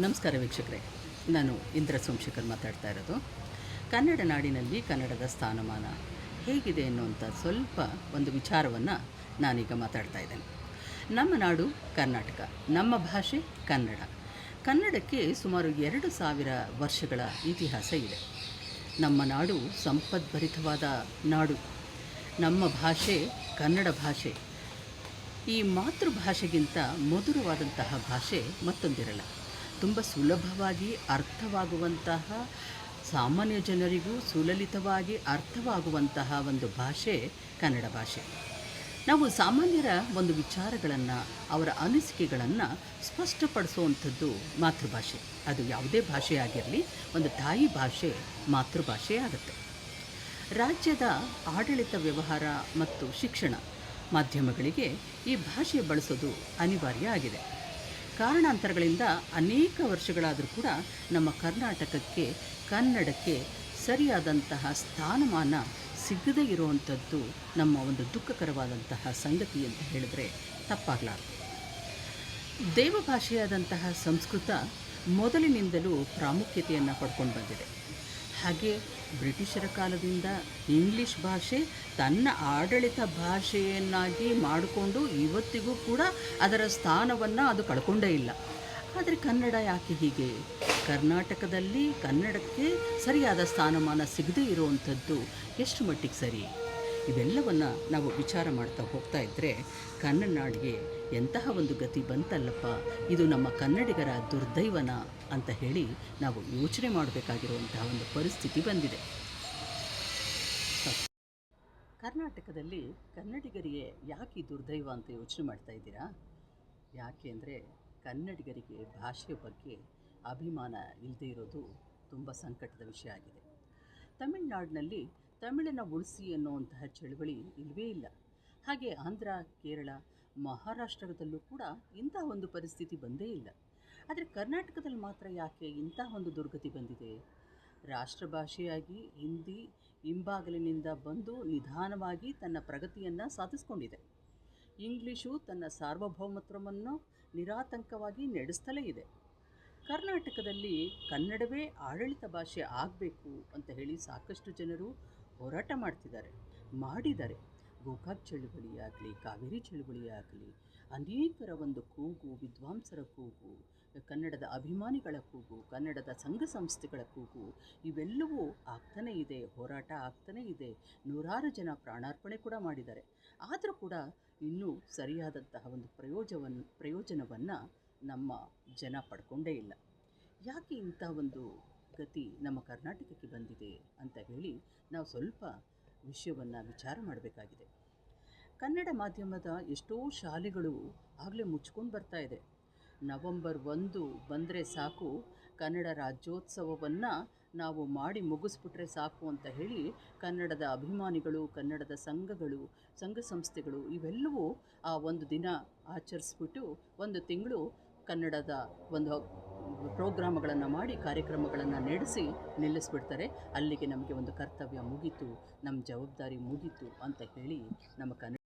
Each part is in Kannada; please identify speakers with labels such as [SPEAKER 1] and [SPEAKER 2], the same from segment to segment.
[SPEAKER 1] ನಮಸ್ಕಾರ ವೀಕ್ಷಕರೇ, ನಾನು ಇಂದ್ರ ಸೋಮಶೇಖರ್ ಮಾತಾಡ್ತಾ ಇರೋದು. ಕನ್ನಡ ನಾಡಿನಲ್ಲಿ ಕನ್ನಡದ ಸ್ಥಾನಮಾನ ಹೇಗಿದೆ ಎನ್ನುವಂಥ ಸ್ವಲ್ಪ ಒಂದು ವಿಚಾರವನ್ನು ನಾನೀಗ ಮಾತಾಡ್ತಾ ಇದ್ದೇನೆ. ನಮ್ಮ ನಾಡು ಕರ್ನಾಟಕ, ನಮ್ಮ ಭಾಷೆ ಕನ್ನಡ. ಕನ್ನಡಕ್ಕೆ ಸುಮಾರು 2000 ವರ್ಷಗಳ ಇತಿಹಾಸ ಇದೆ. ನಮ್ಮ ನಾಡು ಸಂಪದ್ಭರಿತವಾದ ನಾಡು. ನಮ್ಮ ಭಾಷೆ ಕನ್ನಡ ಭಾಷೆ. ಈ ಮಾತೃಭಾಷೆಗಿಂತ ಮಧುರವಾದಂತಹ ಭಾಷೆ ಮತ್ತೊಂದಿರಲ್ಲ. ತುಂಬ ಸುಲಭವಾಗಿ ಅರ್ಥವಾಗುವಂತಹ, ಸಾಮಾನ್ಯ ಜನರಿಗೂ ಸುಲಲಿತವಾಗಿ ಅರ್ಥವಾಗುವಂತಹ ಒಂದು ಭಾಷೆ ಕನ್ನಡ ಭಾಷೆ. ನಾವು ಸಾಮಾನ್ಯರ ಒಂದು ವಿಚಾರಗಳನ್ನು, ಅವರ ಅನಿಸಿಕೆಗಳನ್ನು ಸ್ಪಷ್ಟಪಡಿಸುವಂಥದ್ದು ಮಾತೃಭಾಷೆ. ಅದು ಯಾವುದೇ ಭಾಷೆ ಆಗಿರಲಿ, ಒಂದು ತಾಯಿ ಭಾಷೆ ಮಾತೃಭಾಷೆ ಆಗುತ್ತೆ. ರಾಜ್ಯದ ಆಡಳಿತ, ವ್ಯವಹಾರ ಮತ್ತು ಶಿಕ್ಷಣ ಮಾಧ್ಯಮಗಳಿಗೆ ಈ ಭಾಷೆ ಬಳಸೋದು ಅನಿವಾರ್ಯ ಆಗಿದೆ. ಕಾರಣಾಂತರಗಳಿಂದ ಅನೇಕ ವರ್ಷಗಳಾದರೂ ಕೂಡ ನಮ್ಮ ಕರ್ನಾಟಕಕ್ಕೆ, ಕನ್ನಡಕ್ಕೆ ಸರಿಯಾದಂತಹ ಸ್ಥಾನಮಾನ ಸಿಗದೇ ಇರುವಂಥದ್ದು ನಮ್ಮ ಒಂದು ದುಃಖಕರವಾದಂತಹ ಸಂಗತಿ ಅಂತ ಹೇಳಿದ್ರೆ ತಪ್ಪಾಗಲಾರದು. ದೇವಭಾಷೆಯಾದಂತಹ ಸಂಸ್ಕೃತ ಮೊದಲಿನಿಂದಲೂ ಪ್ರಾಮುಖ್ಯತೆಯನ್ನು ಪಡ್ಕೊಂಡು ಬಂದಿದೆ. ಹಾಗೆ ಬ್ರಿಟಿಷರ ಕಾಲದಿಂದ ಇಂಗ್ಲೀಷ್ ಭಾಷೆ ತನ್ನ ಆಡಳಿತ ಭಾಷೆಯನ್ನಾಗಿ ಮಾಡಿಕೊಂಡು ಇವತ್ತಿಗೂ ಕೂಡ ಅದರ ಸ್ಥಾನವನ್ನು ಅದು ಕಳ್ಕೊಂಡೇ ಇಲ್ಲ. ಆದರೆ ಕನ್ನಡ ಯಾಕೆ ಹೀಗೆ? ಕರ್ನಾಟಕದಲ್ಲಿ ಕನ್ನಡಕ್ಕೆ ಸರಿಯಾದ ಸ್ಥಾನಮಾನ ಸಿಗದೇ ಇರುವಂಥದ್ದು ಎಷ್ಟು ಮಟ್ಟಿಗೆ ಸರಿ? ಇವೆಲ್ಲವನ್ನು ನಾವು ವಿಚಾರ ಮಾಡ್ತಾ ಹೋಗ್ತಾ ಇದ್ದರೆ ಕನ್ನಡ ನಾಡಿಗೆ ಎಂತಹ ಒಂದು ಗತಿ ಬಂತಲ್ಲಪ್ಪ, ಇದು ನಮ್ಮ ಕನ್ನಡಿಗರ ದುರ್ದೈವನ ಅಂತ ಹೇಳಿ ನಾವು ಯೋಚನೆ ಮಾಡಬೇಕಾಗಿರುವಂತಹ ಒಂದು ಪರಿಸ್ಥಿತಿ ಬಂದಿದೆ. ಕರ್ನಾಟಕದಲ್ಲಿ ಕನ್ನಡಿಗರಿಗೆ ಯಾಕೆ ದುರ್ದೈವ ಅಂತ ಯೋಚನೆ ಮಾಡ್ತಾ ಇದ್ದೀರಾ? ಯಾಕೆ ಅಂದರೆ ಕನ್ನಡಿಗರಿಗೆ ಭಾಷೆಯ ಬಗ್ಗೆ ಅಭಿಮಾನ ಇಲ್ಲದೇ ಇರೋದು ತುಂಬ ಸಂಕಟದ ವಿಷಯ ಆಗಿದೆ. ತಮಿಳುನಾಡಿನಲ್ಲಿ ತಮಿಳನ್ನು ಉಳಿಸಿ ಎನ್ನುವಂತಹ ಚಳುವಳಿ ಇಲ್ಲವೇ ಇಲ್ಲ. ಹಾಗೆ ಆಂಧ್ರ, ಕೇರಳ, ಮಹಾರಾಷ್ಟ್ರದಲ್ಲೂ ಕೂಡ ಇಂತಹ ಒಂದು ಪರಿಸ್ಥಿತಿ ಬಂದೇ ಇಲ್ಲ. ಆದರೆ ಕರ್ನಾಟಕದಲ್ಲಿ ಮಾತ್ರ ಯಾಕೆ ಇಂತಹ ಒಂದು ದುರ್ಗತಿ ಬಂದಿದೆ? ರಾಷ್ಟ್ರಭಾಷೆಯಾಗಿ ಹಿಂದಿ ಹಿಂಬಾಗಿಲಿನಿಂದ ಬಂದು ನಿಧಾನವಾಗಿ ತನ್ನ ಪ್ರಗತಿಯನ್ನು ಸಾಧಿಸ್ಕೊಂಡಿದೆ. ಇಂಗ್ಲೀಷು ತನ್ನ ಸಾರ್ವಭೌಮತ್ವವನ್ನು ನಿರಾತಂಕವಾಗಿ ನಡೆಸ್ತಲೇ ಇದೆ. ಕರ್ನಾಟಕದಲ್ಲಿ ಕನ್ನಡವೇ ಆಡಳಿತ ಭಾಷೆ ಆಗಬೇಕು ಅಂತ ಹೇಳಿ ಸಾಕಷ್ಟು ಜನರು ಹೋರಾಟ ಮಾಡಿದ್ದಾರೆ. ಗೋಕಾಕ್ ಚಳುವಳಿ ಆಗಲಿ, ಕಾವೇರಿ ಚಳುವಳಿ ಆಗಲಿ, ಅನೇಕರ ಒಂದು ಕೂಗು, ವಿದ್ವಾಂಸರ ಕೂಗು, ಕನ್ನಡದ ಅಭಿಮಾನಿಗಳ ಕೂಗು, ಕನ್ನಡದ ಸಂಘ ಸಂಸ್ಥೆಗಳ ಕೂಗು, ಇವೆಲ್ಲವೂ ಆಗ್ತಾನೇ ಇದೆ. ಹೋರಾಟ ಆಗ್ತಾನೇ ಇದೆ. ನೂರಾರು ಜನ ಪ್ರಾಣಾರ್ಪಣೆ ಕೂಡ ಮಾಡಿದ್ದಾರೆ. ಆದರೂ ಕೂಡ ಇನ್ನೂ ಸರಿಯಾದಂತಹ ಒಂದು ಪ್ರಯೋಜನವನ್ನು ನಮ್ಮ ಜನ ಪಡ್ಕೊಂಡೇ ಇಲ್ಲ. ಯಾಕೆ ಇಂಥ ಒಂದು ಗತಿ ನಮ್ಮ ಕರ್ನಾಟಕಕ್ಕೆ ಬಂದಿದೆ ಅಂತ ಹೇಳಿ ನಾವು ಸ್ವಲ್ಪ ವಿಷಯವನ್ನು ವಿಚಾರ ಮಾಡಬೇಕಾಗಿದೆ. ಕನ್ನಡ ಮಾಧ್ಯಮದ ಎಷ್ಟೋ ಶಾಲೆಗಳು ಆಗಲೇ ಮುಚ್ಕೊಂಡು ಬರ್ತಾ ಇದೆ. ನವಂಬರ್ 1 ಬಂದರೆ ಸಾಕು, ಕನ್ನಡ ರಾಜ್ಯೋತ್ಸವವನ್ನು ನಾವು ಮಾಡಿ ಮುಗಿಸ್ಬಿಟ್ರೆ ಸಾಕು ಅಂತ ಹೇಳಿ ಕನ್ನಡದ ಅಭಿಮಾನಿಗಳು, ಕನ್ನಡದ ಸಂಘಗಳು, ಸಂಘ ಸಂಸ್ಥೆಗಳು ಇವೆಲ್ಲವೂ ಆ ಒಂದು ದಿನ ಆಚರಿಸ್ಬಿಟ್ಟು 1 ತಿಂಗಳು ಕನ್ನಡದ ಒಂದು ಪ್ರೋಗ್ರಾಮ್ಗಳನ್ನು ಮಾಡಿ, ಕಾರ್ಯಕ್ರಮಗಳನ್ನು ನಡೆಸಿ ನಿಲ್ಲಿಸ್ಬಿಡ್ತಾರೆ. ಅಲ್ಲಿಗೆ ನಮಗೆ ಒಂದು ಕರ್ತವ್ಯ ಮುಗೀತು, ನಮ್ಮ ಜವಾಬ್ದಾರಿ ಮುಗೀತು ಅಂತ ಹೇಳಿ ನಮ್ಮ ಕನ್ನಡ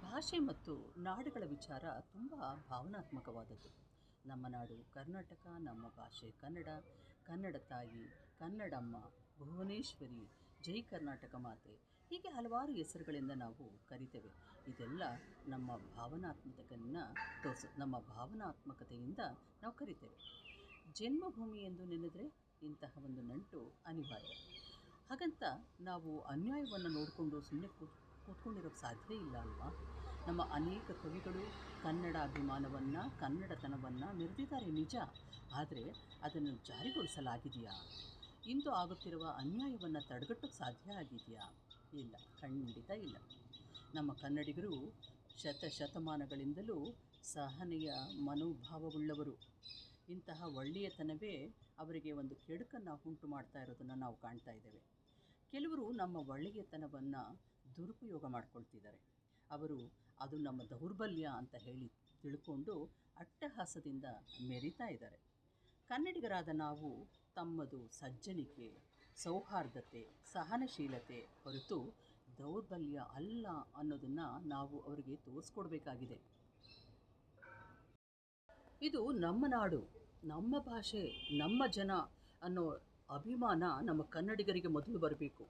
[SPEAKER 1] ಭಾಷೆ ಮತ್ತು ನಾಡುಗಳ ವಿಚಾರ ತುಂಬ ಭಾವನಾತ್ಮಕವಾದದ್ದು. ನಮ್ಮ ನಾಡು ಕರ್ನಾಟಕ, ನಮ್ಮ ಭಾಷೆ ಕನ್ನಡ, ಕನ್ನಡ ತಾಯಿ, ಕನ್ನಡಮ್ಮ, ಭುವನೇಶ್ವರಿ, ಜೈ ಕರ್ನಾಟಕ ಮಾತೆ, ಹೀಗೆ ಹಲವಾರು ಹೆಸರುಗಳಿಂದ ನಾವು ಕರಿತೇವೆ. ಇದೆಲ್ಲ ನಮ್ಮ ಭಾವನಾತ್ಮಕತೆಯಿಂದ ನಾವು ಕರಿತೇವೆ. ಜನ್ಮಭೂಮಿ ಎಂದು ನೆನೆದರೆ ಇಂತಹ ಒಂದು ನಂಟು ಅನಿವಾರ್ಯ. ಹಾಗಂತ ನಾವು ಅನ್ಯಾಯವನ್ನು ನೋಡಿಕೊಂಡು ಸುಮ್ಮನೆ ಕೂತ್ಕೊಂಡಿರೋಕ್ಕೆ ಸಾಧ್ಯ ಇಲ್ಲ ಅಲ್ವಾ? ನಮ್ಮ ಅನೇಕ ಕವಿಗಳು ಕನ್ನಡ ಅಭಿಮಾನವನ್ನು, ಕನ್ನಡತನವನ್ನು ಮೆರೆದಿದ್ದಾರೆ ನಿಜ. ಆದರೆ ಅದನ್ನು ಜಾರಿಗೊಳಿಸಲಾಗಿದೆಯಾ? ಇಂದು ಆಗುತ್ತಿರುವ ಅನ್ಯಾಯವನ್ನು ತಡೆಗಟ್ಟೋಕ್ಕೆ ಸಾಧ್ಯ ಆಗಿದೆಯಾ? ಇಲ್ಲ, ಖಂಡಿತ ಇಲ್ಲ. ನಮ್ಮ ಕನ್ನಡಿಗರು ಶತಮಾನಗಳಿಂದಲೂ ಸಹನೆಯ ಮನೋಭಾವವುಳ್ಳವರು. ಇಂತಹ ಒಳ್ಳೆಯತನವೇ ಅವರಿಗೆ ಒಂದು ಕೆಡುಕನ್ನು ಉಂಟು ಮಾಡ್ತಾ ಇರೋದನ್ನು ನಾವು ಕಾಣ್ತಾ ಇದ್ದೇವೆ. ಕೆಲವರು ನಮ್ಮ ಒಳ್ಳೆಯತನವನ್ನು ದುರುಪಯೋಗ ಮಾಡ್ಕೊಳ್ತಿದ್ದಾರೆ. ಅವರು ಅದು ನಮ್ಮ ದೌರ್ಬಲ್ಯ ಅಂತ ಹೇಳಿ ತಿಳ್ಕೊಂಡು ಅಟ್ಟಹಾಸದಿಂದ ಮೆರಿತಾ ಇದ್ದಾರೆ. ಕನ್ನಡಿಗರಾದ ನಾವು ತಮ್ಮದು ಸಜ್ಜನಿಕೆ, ಸೌಹಾರ್ದತೆ, ಸಹನಶೀಲತೆ ಹೊರತು ದೌರ್ಬಲ್ಯ ಅಲ್ಲ ಅನ್ನೋದನ್ನು ನಾವು ಅವರಿಗೆ ತೋರಿಸ್ಕೊಡ್ಬೇಕಾಗಿದೆ. ಇದು ನಮ್ಮ ನಾಡು. ನಮ್ಮ ಭಾಷೆ, ನಮ್ಮ ಜನ ಅನ್ನೋ ಅಭಿಮಾನ ನಮ್ಮ ಕನ್ನಡಿಗರಿಗೆ ಮೊದಲು ಬರಬೇಕು.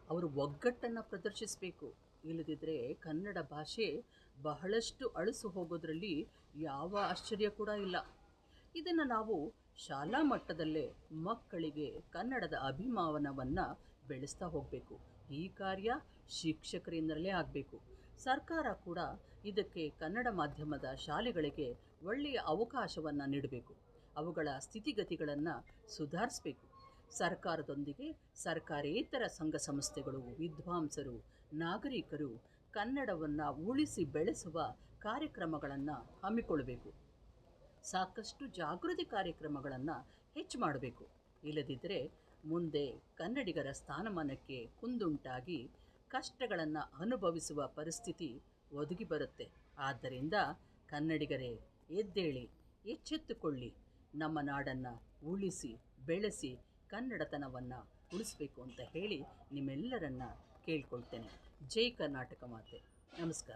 [SPEAKER 1] ಅವರು ಒಗ್ಗಟ್ಟನ್ನು ಪ್ರದರ್ಶಿಸಬೇಕು. ಇಲ್ಲದಿದ್ದರೆ ಕನ್ನಡ ಭಾಷೆ ಬಹಳಷ್ಟು ಅಳಿಸು ಹೋಗೋದರಲ್ಲಿ ಯಾವ ಆಶ್ಚರ್ಯ ಕೂಡ ಇಲ್ಲ. ಇದನ್ನು ನಾವು ಶಾಲಾ ಮಟ್ಟದಲ್ಲೇ ಮಕ್ಕಳಿಗೆ ಕನ್ನಡದ ಅಭಿಮಾನವನ್ನು ಬೆಳೆಸ್ತಾ ಹೋಗಬೇಕು. ಈ ಕಾರ್ಯ ಶಿಕ್ಷಕರಿಂದಲೇ ಆಗಬೇಕು. ಸರ್ಕಾರ ಕೂಡ ಇದಕ್ಕೆ ಕನ್ನಡ ಮಾಧ್ಯಮದ ಶಾಲೆಗಳಿಗೆ ಒಳ್ಳೆಯ ಅವಕಾಶವನ್ನು ನೀಡಬೇಕು. ಅವುಗಳ ಸ್ಥಿತಿಗತಿಗಳನ್ನು ಸುಧಾರಿಸಬೇಕು. ಸರ್ಕಾರದೊಂದಿಗೆ ಸರ್ಕಾರೇತರ ಸಂಘ ಸಂಸ್ಥೆಗಳು, ವಿದ್ವಾಂಸರು, ನಾಗರಿಕರು ಕನ್ನಡವನ್ನು ಉಳಿಸಿ ಬೆಳೆಸುವ ಕಾರ್ಯಕ್ರಮಗಳನ್ನು ಹಮ್ಮಿಕೊಳ್ಳಬೇಕು. ಸಾಕಷ್ಟು ಜಾಗೃತಿ ಕಾರ್ಯಕ್ರಮಗಳನ್ನು ಹೆಚ್ಚು ಮಾಡಬೇಕು. ಇಲ್ಲದಿದ್ದರೆ ಮುಂದೆ ಕನ್ನಡಿಗರ ಸ್ಥಾನಮಾನಕ್ಕೆ ಕುಂದುಂಟಾಗಿ ಕಷ್ಟಗಳನ್ನು ಅನುಭವಿಸುವ ಪರಿಸ್ಥಿತಿ ಒದಗಿ ಬರುತ್ತೆ. ಆದ್ದರಿಂದ ಕನ್ನಡಿಗರೇ, ಎದ್ದೇಳಿ, ಎಚ್ಚೆತ್ತುಕೊಳ್ಳಿ. ನಮ್ಮ ನಾಡನ್ನು ಉಳಿಸಿ ಬೆಳೆಸಿ ಕನ್ನಡತನವನ್ನು ಉಳಿಸಬೇಕು ಅಂತ ಹೇಳಿ ನಿಮ್ಮೆಲ್ಲರನ್ನ ಕೇಳ್ಕೊಳ್ತೇನೆ. ಜೈ ಕರ್ನಾಟಕ ಮಾತೆ. ನಮಸ್ಕಾರ.